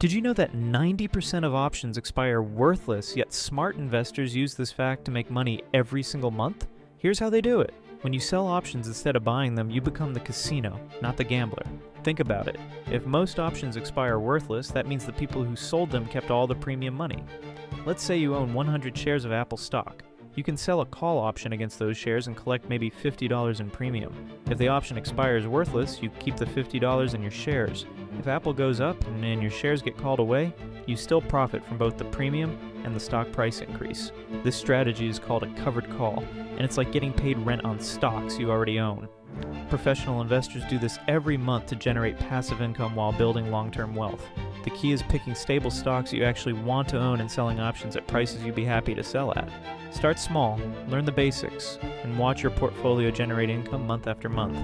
Did you know that 90% of options expire worthless, yet smart investors use this fact to make money every single month? Here's how they do it. When you sell options instead of buying them, you become the casino, not the gambler. Think about it. If most options expire worthless, that means the people who sold them kept all the premium money. Let's say you own 100 shares of Apple stock. You can sell a call option against those shares and collect maybe $50 in premium. If the option expires worthless, you keep the $50 in your shares. If Apple goes up and your shares get called away, you still profit from both the premium and the stock price increase. This strategy is called a covered call, and it's like getting paid rent on stocks you already own. Professional investors do this every month to generate passive income while building long-term wealth. The key is picking stable stocks you actually want to own and selling options at prices you'd be happy to sell at. Start small, learn the basics, and watch your portfolio generate income month after month.